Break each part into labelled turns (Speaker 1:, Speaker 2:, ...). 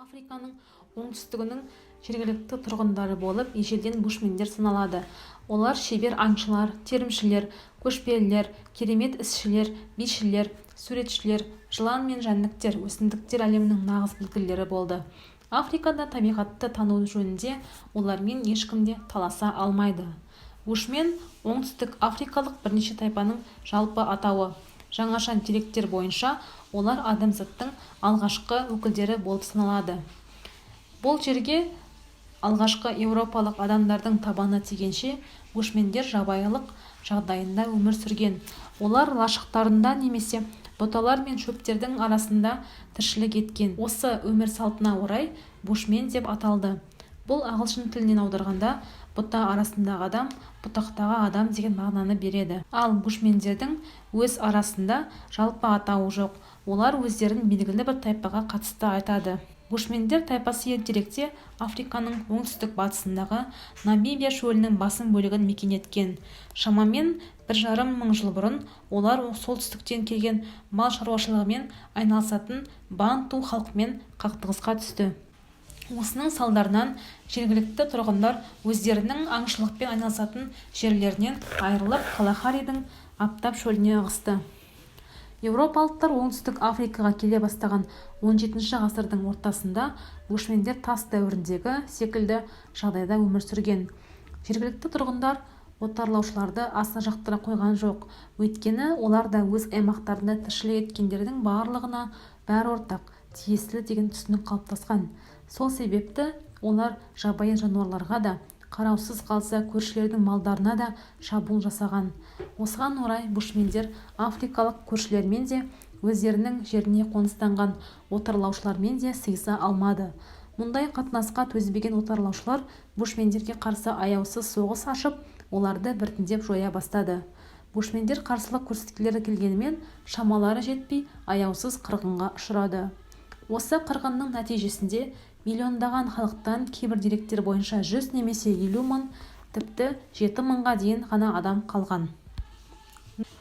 Speaker 1: Африканың оңтүстігінің жергілікті тұрғындары болып, ежелден бушмендер саналады. Олар шебер аңшылар, терімшілер, көшпелілер, керемет ісшілер, бишілер, суретшілер, жылан мен жәндіктер, өсімдіктер әлемінің нағыз білгірлері болды. Африкада табиғатты тану жөнінде олармен ешкім де таласа алмайды. Бушмен оңтүстік африкалық бірнеше тайпаның жалпы атауы. Жаңаша деректер бойынша олар адамзаттың алғашқы өкілдері болып саналады. Бұл жерге алғашқы еуропалық адамдардың табаны тигенше бушмендер жабайылық жағдайында өмір сүрген. Олар лашықтарында немесе бұталар мен шөптердің арасында тіршілік еткен. Осы өмір салтына орай бушмен деп аталды. Бұл ағылшын тілінен аударғанда бұта арасындағы адам, бұтақтағы адам деген мағынаны береді. Ал бушмендердің өз арасында жалпы атауы жоқ. Олар өздерін белгілі бір тайпаға қатысты айтады. Бушмендер тайпасы ертеректе Африканың оңтүстік батысындағы Намибия шөлінің басым бөлігін мекен еткен. Шамамен 1,5 мың жыл бұрын олар солтүстіктен келген мал шаруашылығымен айналысатын банту халқымен қақтығысқа түсті. Осының салдарынан жергілікті тұрғындар өздерінің аңшылықпен айналысатын жерлерінен айырылып Калахаридің аптап шөліне ығысты. Еуропалықтар оңтүстік Африкаға келе бастаған 17-ші ғасырдың ортасында бушмендер тас дәуіріндегі секілді жағдайда өмір сүрген. Жергілікті тұрғындар отарлаушыларды аса жақтыра қойған жоқ. Өйткені олар да өз аймақтарында тіршілік еткендердің барлығына бәрі ортақ, тиесілі деген түсінік қалыптасқан. Сол себепті олар жабайы жануарларға да, қараусыз қалса көршілердің малдарына да шабуыл жасаған. Осыған орай бушмендер африкалық көршілермен де өздерінің жеріне қоныстанған отарлаушылармен де сыйыса алмады. Мұндай қатынасқа төзбеген отарлаушылар бушмендерге қарсы аяусыз соғыс ашып, оларды біртіндеп жоя бастады. Бушмендер қарсылық көрсеткілері келгенімен шамалары жетпей аяусыз қырғынға ұшырады. Осы қырғынның нәтижесінде миллиондаған халықтан кейбір деректер бойынша 100 немесе 50 мың, тіпті 7 мыңға дейін ғана адам қалған.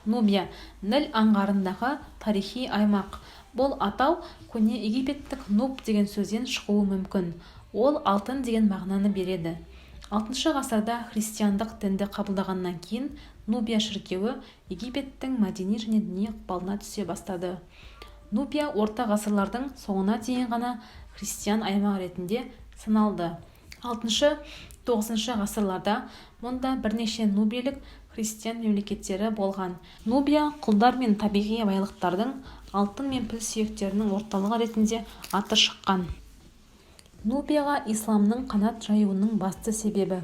Speaker 1: Нубия – Ніл аңғарындағы тарихи аймақ. Бұл атау көне египеттік нуб деген сөзден шығуы мүмкін. Ол алтын деген мағынаны береді. 6 ғасырда христиандық дінді қабылдағаннан кейін Нубия шіркеуі Египеттің мәдени және діни ықпалына түсе бастады. Нубия орта ғасырлардың соңына дейін ғана христиан аймақ ретінде саналды. 6-9 ғасырларда мұнда бірнеше нубиялық христиан мемлекеттері болған. Нубия құлдар мен табиғи байлықтардың, алтын мен піл сүйектерінің орталығы ретінде аты шыққан. Нубияға исламның қанат жаюының басты себебі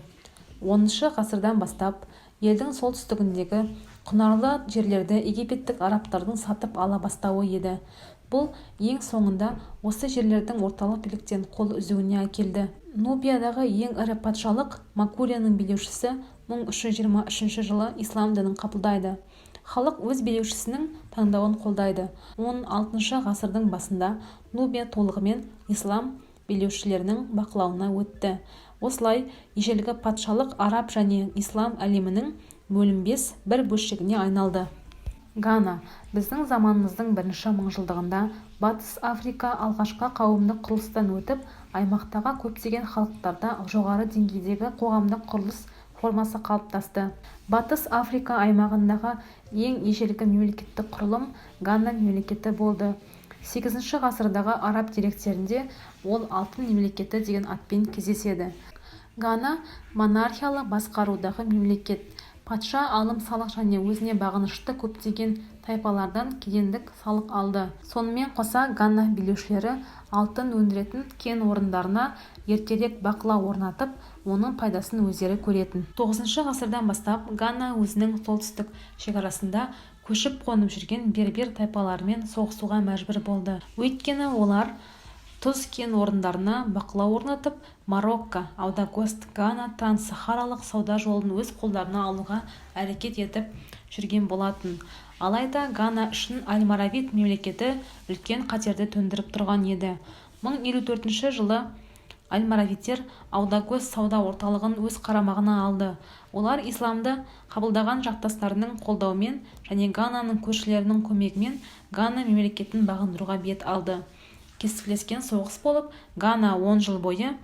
Speaker 1: 10 ғасырдан бастап елдің солтүстігіндегі құнарлы жерлерді египеттік арабтардың сатып ала бастауы еді. Бұл ең соңында осы жерлердің орталық биліктен қол үзуіне әкелді. Нубиядағы ең ірі патшалық Макурияның билеушісі 1323 жылы ислам дінін қабылдайды. Халық өз билеушісінің таңдауын қолдайды. 16 ғасырдың басында Нубия толығымен ислам билеушілерінің бақылауына өтті. Осылай ежелгі патшалық араб және ислам әлемінің бөлінбес бір бөлшегіне айналды. Гана біздің заманымыздың 1-ші мыңжылдығында Батыс Африка алғашқы қауымдық құрылыстан өтіп, аймақтағы көптеген халықтарда жоғары деңгейдегі қоғамдық құрылыс формасы қалыптасты. Батыс Африка аймағындағы ең ежелгі мемлекеттік құрылым Гана мемлекеті болды. 8 ғасырдағы араб деректерінде ол алтын мемлекеті деген атпен кездеседі. Гана монархиялы басқарудағы мемлекет. Патша алым салық және өзіне бағынышты көптеген тайпалардан кедендік салық алды. Сонымен қоса Гана билеушілері алтын өндіретін кен орындарына ертерек бақылау орнатып, оның пайдасын өздері көретін. 9 ғасырдан бастап Гана өзінің солтүстік шекарасында көшіп қонып жүрген бербер тайпаларымен соғысуға мәжбүр болды. Өйткені олар тұз кен орындарына бақылау орнатып, Марокко, Аудагост, Гана транссахаралық сауда жолын өз қолдарына алуға әрекет етіп жүрген болатын. Алайда Гана үшін Аль-Маравит мемлекеті үлкен қатерді төндіріп тұрған еді. 1054 жылы Аль-Маравиттер Аудагост сауда орталығын өз қарамағына алды. Олар исламды қабылдаған жақтастарының қолдауымен және Гананың көршілерінің көмегімен Гана мемлекетін бағындыруға бет алды. кескілескен соғыс болып, Гана 10 жыл бойы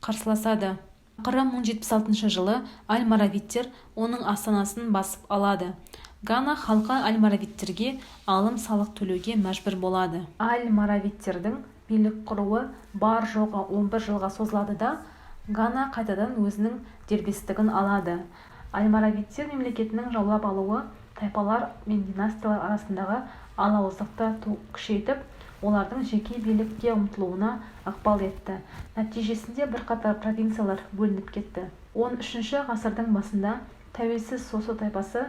Speaker 1: қарсыласады. Ақыры 1076 жылы аль-Моравиттер оның астанасын басып алады. Гана халқы аль-Моравиттерге алым салық төлеуге мәжбүр болады. Аль-Моравиттердің билік құруы бар жоғы 11 жылға созылады да, Гана қайтадан өзінің дербестігін алады. Аль-Моравиттер мемлекетінің жаулап алуы тайпалар мен династиялар арасындағы алауыздықты күшейтіп, олардың жеке билікке ұмтылуына ықпал етті. Нәтижесінде бірқатар провинциялар бөлініп кетті. 13 ғасырдың басында тәуелсіз Сосо тайпасы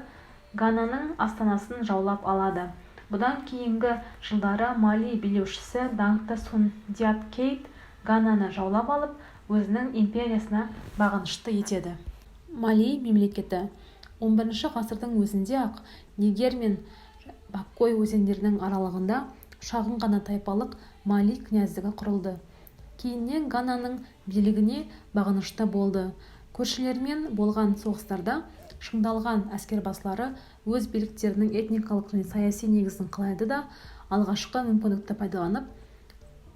Speaker 1: Гананың астанасын жаулап алады. Бұдан кейінгі жылдары Мали билеушісі даңқты Сундиат Кейт Гананы жаулап алып, өзінің империясына бағынышты етеді. Мали мемлекеті 11 ғасырдың өзінде-ақ Нигер мен Баккой өзендерінің аралығында шағын ғана тайпалық Мали князьдігі құрылды. Кейіннен Гананың билігіне бағынышты болды. Көршілермен болған соғыстарда шыңдалған әскербасылары өз биліктерінің этникалық және саяси негізін қалайды да, алғашқы мүмкіндікті пайдаланып,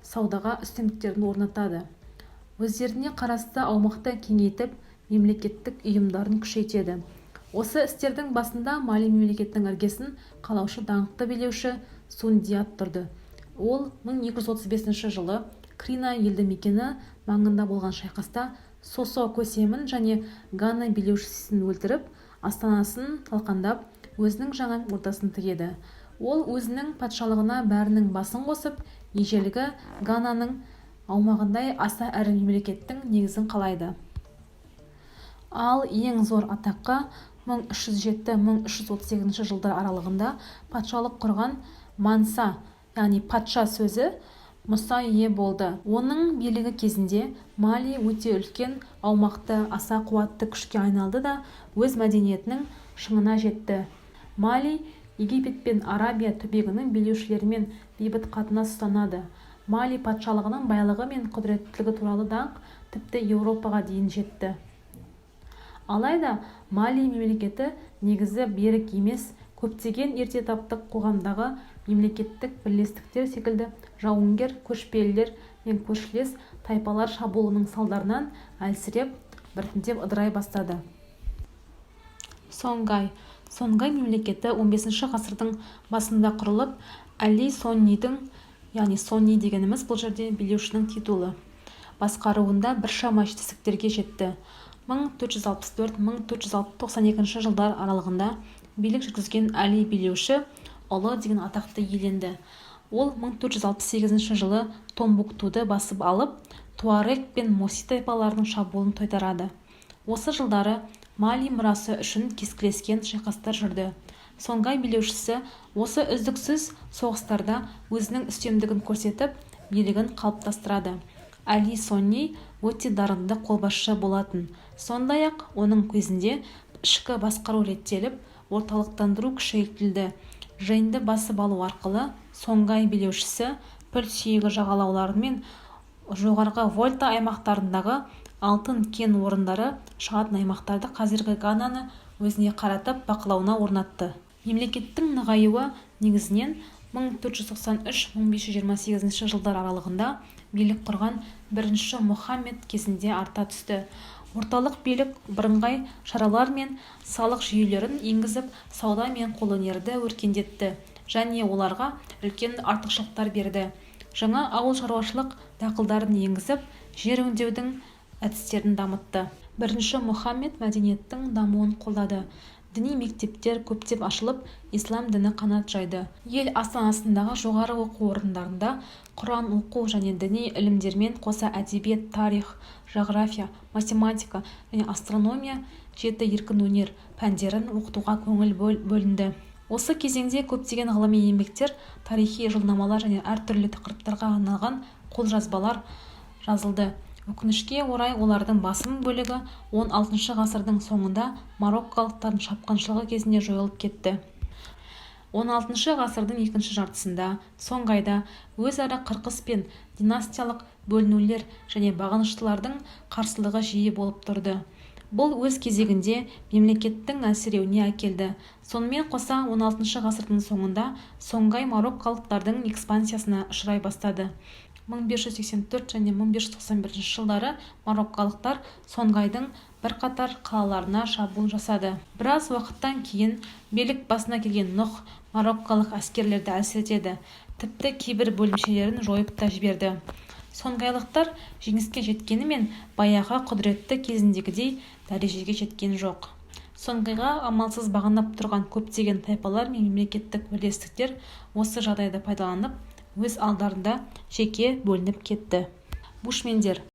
Speaker 1: саудаға үстемдіктерін орнатады. Өздеріне қарасты аумақты кеңейтіп, мемлекеттік ұйымдарын күшейтеді. Осы істердің басында Мали мемлекеттің іргесін қалаушы даңқты билеуші Сундиат тұрды. Ол 1235 жылы Крина елді мекені маңында болған шайқаста Сосо көсемін және Гана билеушісін өлтіріп, астанасын талқандап, өзінің жаңа ордасын тігеді. Ол өзінің патшалығына бәрінің басын қосып, ежелгі Гананың аумағындай аса ірі мемлекеттің негізін қалайды. Ал ең зор атаққа 1307-1338 жылдар аралығында патшалық құрған Манса, яғни патша сөзі Мұса ие болды. Оның билігі кезінде Мали өте үлкен аумақты аса қуатты күшке айналды да, өз мәдениетінің шыңына жетті. Мали Египет пен Арабия түбегінің билеушілерімен бейбіт қатынас ұстанады. Мали патшалығының байлығы мен құдіреттілігі туралы даңқ тіпті Еуропаға дейін жетті. Алайда Мали мемлекеті негізі берік емес, көптеген ерте таптық қоғамдағы мемлекеттік бірлестіктер секілді жауынгер көшпелілер мен көршілес тайпалар шабуылының салдарынан әлсіреп, біртіндеп ыдырай бастады. Сонгай мемлекеті 15 ғасырдың басында құрылып, Әли Соннидің, яғни Сонни дегеніміз бұл жерде билеушінің титулы, басқаруында біршама жетістіктерге жетті. 1464-1492 жылдар аралығында билік жүргізген Әли билеуші ұлы деген атақты иеленді. Ол 1468 жылы Томбуктуды басып алып, Туарек пен Моси тайпаларының шабуылын тойтарады. Осы жылдары Мали мұрасы үшін кескілескен шайқастар жүрді. Сонгай билеушісі осы үздіксіз соғыстарда өзінің үстемдігін көрсетіп, билігін қалыптастырады. Әли Сонни өте дарынды қолбасшы болатын. Сондай-ақ оның көзінде ішкі басқару реттеліп, орталықтандыру күшейтілді. Жайынды басып алу арқылы Сонгай билеушісі піл сүйегі жағалаулары мен жоғарғы Вольта аймақтарындағы алтын кен орындары шығатын аймақтарды қазіргі Гананы өзіне қаратып бақылауына орнатты. Мемлекеттің нығаюы негізінен 1493-1528 жылдар аралығында билік құрған бірінші Мұхаммед кезінде арта түсті. Орталық билік бірыңғай шаралар мен салық жүйелерін енгізіп, сауда мен қолөнерді өркендетті және оларға үлкен артықшылықтар берді. Жаңа ауыл шаруашылық дақылдарын енгізіп, жер өңдеудің әдістерін дамытты. Бірінші Мұхаммед мәдениеттің дамуын қолдады. Діни мектептер көптеп ашылып, ислам діні қанат жайды. Ел астанасындағы жоғары оқу орындарында Құран оқу және діни ілімдермен қоса әдебиет, тарих, жағрафия, математика және астрономия, жеті еркін өнер пәндерін оқытуға көңіл бөлінді. Осы кезеңде көптеген ғылыми еңбектер, тарихи жылнамалар және әртүрлі тақырыптарға арналған қолжазбалар жазылды. Өкінішке орай олардың басым бөлігі 16 ғасырдың соңында мароккалықтардың шапқыншылығы кезінде жойылып кетті. 16 ғасырдың екінші жартысында Сонгайда өзара қырқыс пен династиялық бөлінулер және бағыныштылардың қарсылығы жиі болып тұрды. Бұл өз кезегінде мемлекеттің әлсіреуіне әкелді. Сонымен қоса 16 ғасырдың соңында Сонгай мароккалықтардың экспансиясына ұшырай бастады. 1584 және 1591 жылдары мароккалықтар Сонгайдың бірқатар қалаларына шабуыл жасады. Біраз уақыттан кейін билік басына келген Нұх мароккалық әскерлерді әлсіретеді, тіпті кейбір бөлімшелерін жойып та жіберді. Сонгайлықтар жеңіске жеткенімен баяғы құдіретті кезіндегідей дәрежеге жеткен жоқ. Сонгайға амалсыз бағынып тұрған көптеген тайпалар мен мемлекеттік бірлестіктер осы жағдайды пайдаланып, өз алдарында жеке бөлініп кетті. Бушмендер